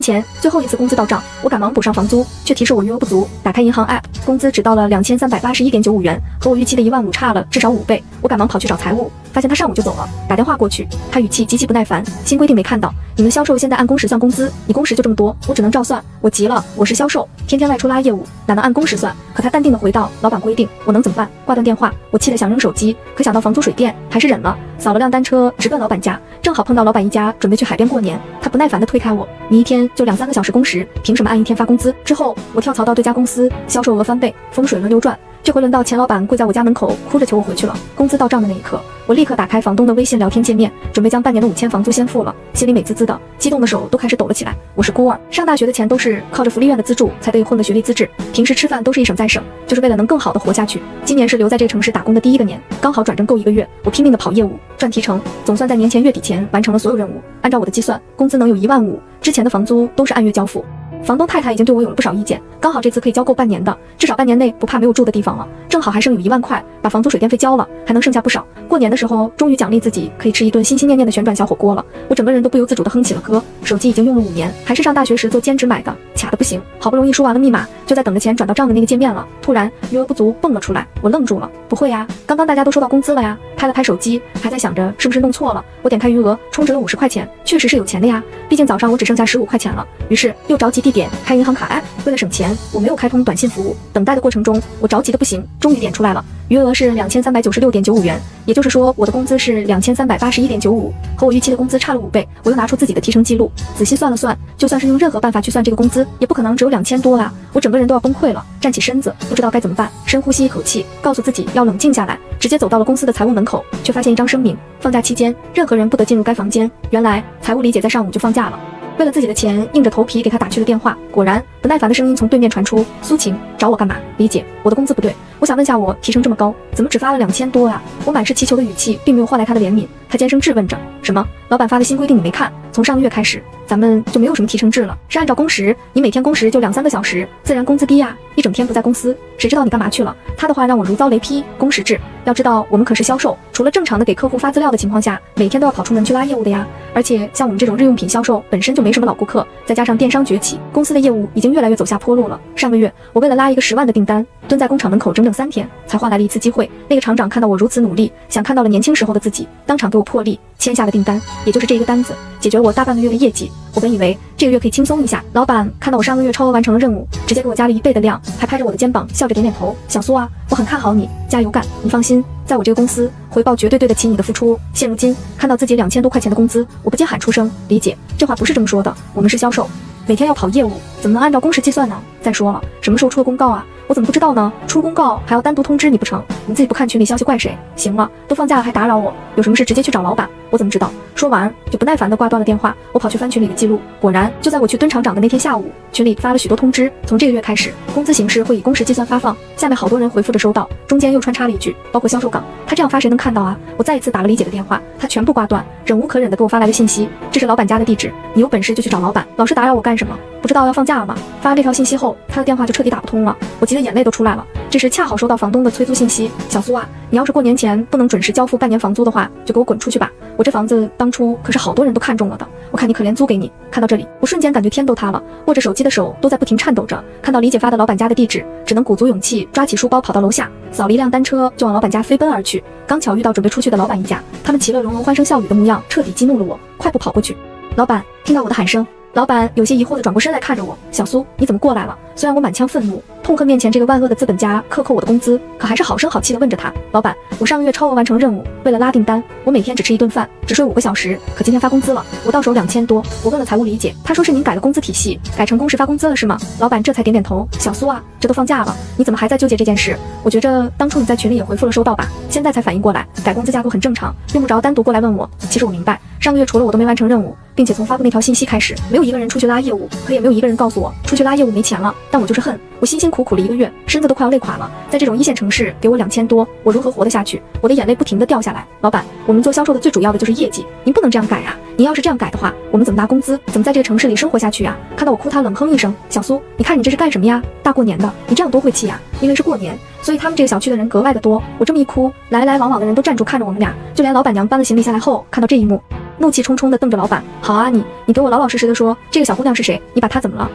前最后一次工资到账，我赶忙补上房租，却提示我余额不足。打开银行 app， 工资只到了2381.95元，和我预期的15000差了至少5倍。我赶忙跑去找财务，发现他上午就走了。打电话过去，他语气极其不耐烦：新规定没看到？你们销售现在按工时算工资，你工时就这么多，我只能照算。我急了，我是销售，天天外出拉业务，哪能按工时算？可他淡定地回道：老板规定，我能怎么办？挂断电话，我气得想扔手机，可想到房租水电，还是忍了。扫了辆单车，直奔老板家，正好碰到老板一家准备去海边过年。他不耐烦地推开我：你一天就2-3个小时工时，凭什么按一天发工资？之后我跳槽到对家公司，销售额翻倍，风水轮流转。这回轮到钱老板跪在我家门口，哭着求我回去了。工资到账的那一刻，我立刻打开房东的微信聊天界面，准备将半年的5000房租先付了，心里美滋滋的，激动的手都开始抖了起来。我是孤儿，上大学的钱都是靠着福利院的资助才得以混个学历资质，平时吃饭都是一省再省，就是为了能更好的活下去。今年是留在这个城市打工的第1个年，刚好转正够1个月，我拼命的跑业务赚提成，总算在年前月底前完成了所有任务。按照我的计算，工资能有15000，之前的房租都是按月交付。房东太太已经对我有了不少意见，刚好这次可以交够半年的，至少半年内不怕没有住的地方了。正好还剩有1万块，把房租水电费交了，还能剩下不少。过年的时候，终于奖励自己可以吃一顿心心念念的旋转小火锅了。我整个人都不由自主地哼起了歌。手机已经用了5年，还是上大学时做兼职买的，卡得不行。好不容易输完了密码，就在等着钱转到账的那个界面了，突然余额不足蹦了出来，我愣住了。不会呀，刚刚大家都收到工资了呀。拍了拍手机，还在想着是不是弄错了。我点开余额，充值了50块钱，确实是有钱的呀。毕竟早上我只剩下15块钱了，于是又着急地点开银行卡 app。为了省钱，我没有开通短信服务。等待的过程中，我着急的不行，终于点出来了，余额是2396.95元，也就是说我的工资是2381.95，和我预期的工资差了5倍。我又拿出自己的提成记录，仔细算了算，就算是用任何办法去算这个工资，也不可能只有2000多啦。我整个人都要崩溃了，站起身子，不知道该怎么办，深呼吸一口气，告诉自己要冷静下来，直接走到了公司的财务门口，却发现一张声明：放假期间任何人不得进入该房间。原来财务李姐在上午就放假了。为了自己的钱，硬着头皮给他打去了电话。果然，不耐烦的声音从对面传出：苏晴，找我干嘛？李姐，我的工资不对，我想问下我提成这么高，怎么只发了2000多啊？我满是祈求的语气，并没有换来他的怜悯。他尖声质问着：什么？老板发的新规定你没看？从上个月开始，咱们就没有什么提成制了，是按照工时，你每天工时就2-3个小时，自然工资低呀。一整天不在公司，谁知道你干嘛去了？他的话让我如遭雷劈。工时制，要知道我们可是销售，除了正常的给客户发资料的情况下，每天都要跑出门去拉业务的呀。而且像我们这种日用品销售本身就没什么老顾客，再加上电商崛起，公司的业务已经越来越走下坡路了。上个月我为了拉一个10万的订单，蹲在工厂门口整整3天，才换来了一次机会。那个厂长看到我如此努力，想看到了年轻时候的自己，当场给我破例签下了订单，也就是这一个单子，解决了我大半个月的业绩。我本以为这个月可以轻松一下，老板看到我上个月超额完成了任务，直接给我加了1倍的量，还拍着我的肩膀笑着点点头：小苏啊，我很看好你，加油干！你放心，在我这个公司，回报绝对对得起你的付出。现如今看到自己2000多块钱的工资，我不禁喊出声：李姐，这话不是这么说的，我们是销售，每天要跑业务，怎么能按照工时计算呢？再说了，什么时候出的公告啊？我怎么不知道呢？出公告还要单独通知你不成？你自己不看群里消息怪谁？行了，都放假了还打扰我，有什么事直接去找老板。我怎么知道？说完就不耐烦地挂断了电话。我跑去翻群里的记录，果然就在我去蹲厂长的那天下午，群里发了许多通知，从这个月开始，工资形式会以工时计算发放。下面好多人回复着收到，中间又穿插了一句包括销售岗。他这样发谁能看到啊？我再一次打了李姐的电话，他全部挂断，忍无可忍地给我发来了信息：这是老板家的地址，你有本事就去找老板，老是打扰我干什么？不知道要放假了吗？发了这条信息后，他的电话就彻底打不通了，我急得眼泪都出来了。这时恰好收到房东的催租信息：小苏啊，你要是过年前不能准时交付半年房租的话，就给我滚出去吧！我这房子当初可是好多人都看中了的，我看你可怜租给你。看到这里，我瞬间感觉天都塌了，握着手机的手都在不停颤抖着。看到李姐发的老板家的地址，只能鼓足勇气抓起书包跑到楼下，扫了一辆单车就往老板家飞奔而去。刚巧遇到准备出去的老板一家，他们其乐融融欢声笑语的模样彻底激怒了我，快步跑过去。老板听到我的喊声，老板有些疑惑地转过身来看着我：小苏，你怎么过来了？虽然我满腔愤怒，痛恨面前这个万恶的资本家克扣我的工资，可还是好声好气地问着他：老板，我上个月超额完成任务，为了拉订单，我每天只吃1顿饭，只睡5个小时，可今天发工资了，我到手2000多。我问了财务理解，他说是您改了工资体系，改成工时发工资了是吗？老板这才点点头：小苏啊，这都放假了，你怎么还在纠结这件事？我觉着当初你在群里也回复了收到吧，现在才反应过来，改工资架构很正常，用不着单独过来问我。其实我明白，上个月除了我都没完成任务，并且从发布那条信息开始，没有一个人出去拉业务，可也没有一个人告诉我出去拉业务没钱了。但我就是恨，我辛辛苦苦了1个月，身子都快要累垮了，在这种1线城市给我2000多，我如何活得下去？我的眼泪不停地掉下来。老板，我们做销售的最主要的就是业绩，您不能这样改啊！您要是这样改的话，我们怎么拿工资？怎么在这个城市里生活下去啊？看到我哭，他冷哼一声：小苏，你看你这是干什么呀？大过年的，你这样多晦气呀！因为是过年，所以他们这个小区的人格外的多。我这么一哭，来来往往的人都站住看着我们俩，就连老板娘搬了行李下来后，看到这一幕，怒气冲冲地瞪着老板。好啊，你给我老老实实的说，这个小姑娘是谁？你把她怎么了？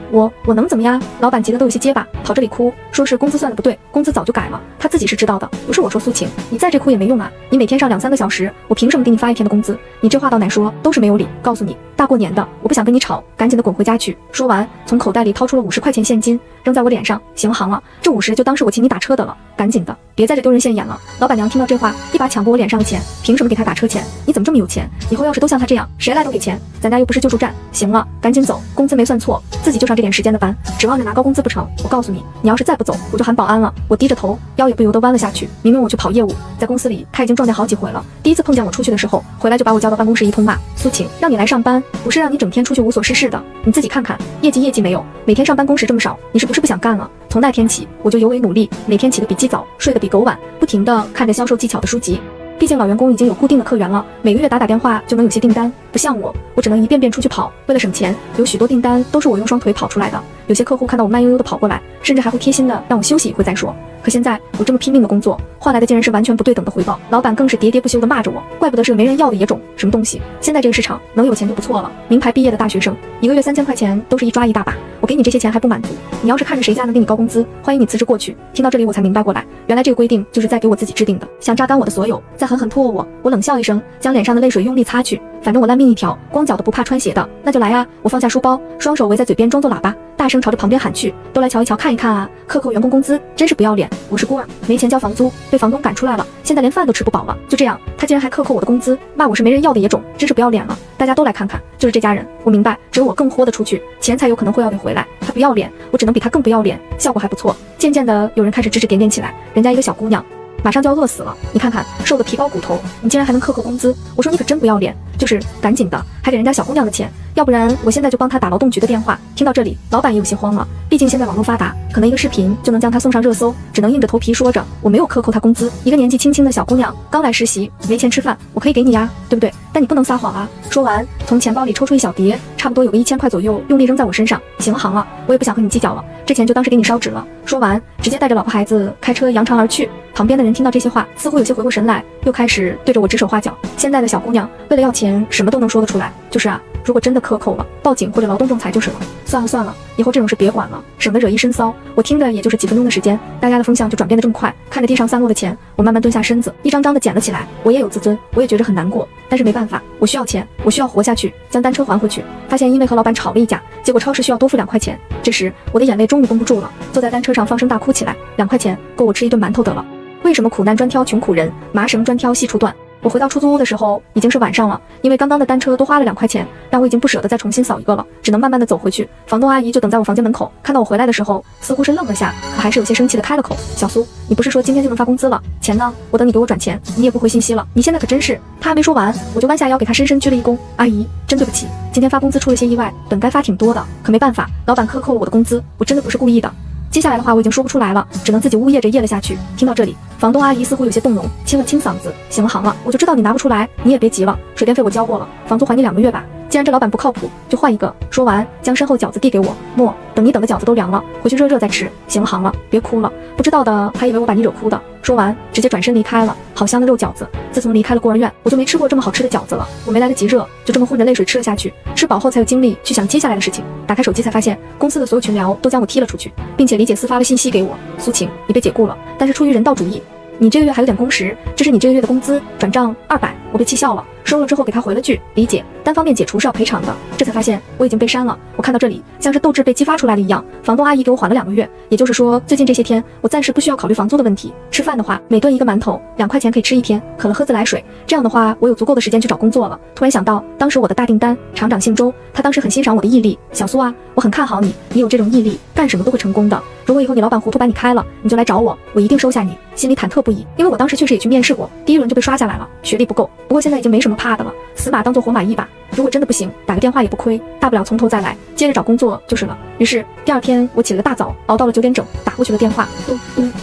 我能怎么样？老板急得都有些结巴，跑这里哭，说是工资算的不对，工资早就改了，他自己是知道的，不是我说苏晴，你再这哭也没用啊，你每天上2-3个小时，我凭什么给你发1天的工资？你这话到哪说都是没有理，告诉你，大过年的，我不想跟你吵，赶紧的滚回家去。说完，从口袋里掏出了50块钱现金，扔在我脸上，行行了，这50就当是我请你打车的了，赶紧的，别在这丢人现眼了。老板娘听到这话，一把抢过我脸上的钱，凭什么给他打车钱？你怎么这么有钱？以后要是都像他这样，谁来都给钱，咱家又不是救助站。行了，赶紧走，工资没算错，自己就上这点时间的班，指望着拿高工资不成？我告诉你，你要是再不走，我就喊保安了。我低着头，腰也不由得弯了下去。明明我去跑业务，在公司里他已经撞见好几回了，第一次碰见我出去的时候，回来就把我叫到办公室一通骂。苏晴，让你来上班，不是让你整天出去无所事事的，你自己看看，业绩没有，每天上班工时这么少，你是不是不想干了？从那天起，我就尤为努力，每天起得比鸡早，睡得比狗晚，不停地看着销售技巧的书籍。毕竟老员工已经有固定的客源了，每个月打电话就能有些订单，不像我只能一遍遍出去跑。为了省钱，有许多订单都是我用双腿跑出来的。有些客户看到我慢悠悠的跑过来，甚至还会贴心的让我休息一会再说。可现在我这么拼命的工作，换来的竟然是完全不对等的回报。老板更是喋喋不休的骂着我，怪不得是个没人要的野种，什么东西？现在这个市场能有钱就不错了。名牌毕业的大学生，一个月3000块钱都是一抓一大把，我给你这些钱还不满足，你要是看着谁家能给你高工资，欢迎你辞职过去。听到这里我才明白过来，原来这个规定就是在给我自己制定的，想榨干我的所有，再狠狠唾我。我冷笑一声，将脸上的泪水用力擦去，反正我烂命一条，光脚的不怕穿鞋的，那就来啊！我放下书包，双手围在嘴边装作喇叭，大声朝着旁边喊去，都来瞧一瞧看一看啊，克扣员工工资，真是不要脸！我是孤儿，没钱交房租，被房东赶出来了，现在连饭都吃不饱了。就这样，他竟然还克扣我的工资，骂我是没人要的野种，真是不要脸了！大家都来看看，就是这家人，我明白，只有我更豁得出去，钱才有可能会要得回来。他不要脸，我只能比他更不要脸，效果还不错。渐渐的，有人开始指指点点起来，人家一个小姑娘马上就要饿死了，你看看瘦的皮包骨头，你竟然还能克扣工资，我说你可真不要脸！就是赶紧的，还给人家小姑娘的钱，要不然我现在就帮他打劳动局的电话。听到这里，老板也有些慌了，毕竟现在网络发达，可能一个视频就能将他送上热搜，只能硬着头皮说着我没有克扣他工资，一个年纪轻轻的小姑娘刚来实习，没钱吃饭，我可以给你呀，对不对？但你不能撒谎啊！说完，从钱包里抽出一小叠，差不多有个1000块左右，用力扔在我身上。行了行了，我也不想和你计较了，这钱就当是给你烧纸了。说完，直接带着老婆孩子开车扬长而去。旁边的人听到这些话，似乎有些回过神来，又开始对着我指手画脚。现在的小姑娘为了要钱，什么都能说得出来。就是啊，如果真的克扣了，报警或者劳动仲裁就是了。算了，以后这种事别管了，省得惹一身骚。我听着也就是几分钟的时间，大家的风向就转变得这么快。看着地上散落的钱，我慢慢蹲下身子，一张张的捡了起来。我也有自尊，我也觉着很难过，但是没办法，我需要钱，我需要活下去。将单车还回去，发现因为和老板吵了一架，结果超市需要多付2块钱。这时我的眼泪终于绷不住了，坐在单车上放声大哭起来。2块钱够我吃一顿馒头得了。为什么苦难专挑穷苦人，麻绳专挑细处断？我回到出租屋的时候已经是晚上了，因为刚刚的单车多花了2块钱，让我已经不舍得再重新扫一个了，只能慢慢的走回去。房东阿姨就等在我房间门口，看到我回来的时候，似乎是愣了下，可还是有些生气的开了口：“小苏，你不是说今天就能发工资了？钱呢？我等你给我转钱，你也不回信息了。你现在可真是……”他还没说完，我就弯下腰给他深深鞠了一躬：“阿姨，真对不起，今天发工资出了些意外，本该发挺多的，可没办法，老板克扣了我的工资，我真的不是故意的。”接下来的话我已经说不出来了，只能自己呜咽着咽了下去。听到这里，房东阿姨似乎有些动容，清了清嗓子：“行了行了，我就知道你拿不出来，你也别急了，水电费我交过了，房租还你2个月吧。既然这老板不靠谱，就换一个。”说完，将身后饺子递给我：“莫，等你等的饺子都凉了，回去热热再吃。行了行了，别哭了，不知道的还以为我把你惹哭的。”说完，直接转身离开了。好香的肉饺子！自从离开了孤儿院，我就没吃过这么好吃的饺子了。我没来得及热，就这么混着泪水吃了下去。吃饱后才有精力去想接下来的事情。打开手机才发现，公司的所有群聊都将我踢了出去，并且李姐私发了信息给我：“苏晴，你被解雇了，但是出于人道主义，你这个月还有点工时，这是你这个月的工资，转账200。”我被气笑了，收了之后给他回了句：“理解，单方面解除是要赔偿的。”这才发现我已经被删了。我看到这里，像是斗志被激发出来了一样。房东阿姨给我缓了2个月，也就是说，最近这些天我暂时不需要考虑房租的问题。吃饭的话，每顿一个馒头，2块钱可以吃1天，渴了喝自来水。这样的话，我有足够的时间去找工作了。突然想到，当时我的大订单，厂长姓周，他当时很欣赏我的毅力。小苏啊，我很看好你，你有这种毅力，干什么都会成功的。如果以后你老板糊涂把你开了，你就来找我，我一定收下你。心里忐忑不已，因为我当时确实也去面试过，第1轮就被刷下来了，学历不够。不过现在已经没什么怕的了，死马当做活马医吧。如果真的不行，打个电话也不亏，大不了从头再来，接着找工作就是了。于是第2天我起了个大早，熬到了9点整，打过去了电话。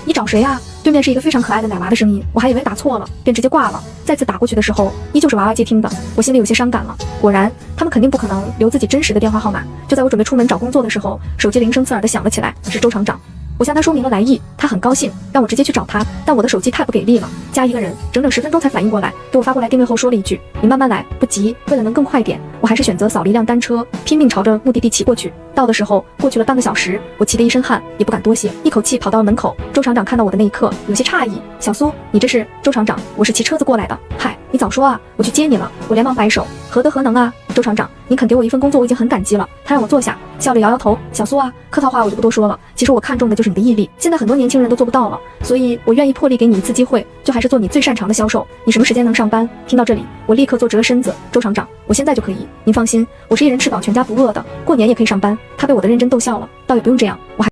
你找谁啊？对面是一个非常可爱的奶娃的声音，我还以为打错了，便直接挂了。再次打过去的时候，依旧是娃娃接听的，我心里有些伤感了。果然，他们肯定不可能留自己真实的电话号码。就在我准备出门找工作的时候，手机铃声刺耳的响了起来，是周厂长。我向他说明了来意，他很高兴，让我直接去找他，但我的手机太不给力了，加一个人，整整10分钟才反应过来，给我发过来定位后说了一句：“你慢慢来，不急。”为了能更快点，我还是选择扫了一辆单车，拼命朝着目的地骑过去。到的时候，过去了半个小时，我骑得一身汗，也不敢多谢，一口气跑到了门口。周厂长看到我的那一刻，有些诧异：“小苏，你这是？”周厂长，我是骑车子过来的。嗨，你早说啊，我去接你了。我连忙摆手，何德何能啊，周厂长，您肯给我一份工作，我已经很感激了。他让我坐下，笑着摇摇头：“小苏啊，客套话我就不多说了。其实我看中的就是你的毅力，现在很多年轻人都做不到了，所以我愿意破例给你一次机会，就还是做你最擅长的销售。你什么时间能上班？”听到这里，我立刻坐直了身子。周厂长，我现在就可以，您放心，我是一人吃饱全家不饿的，过年也可以上班。他被我的认真逗笑了，倒也不用这样，我还。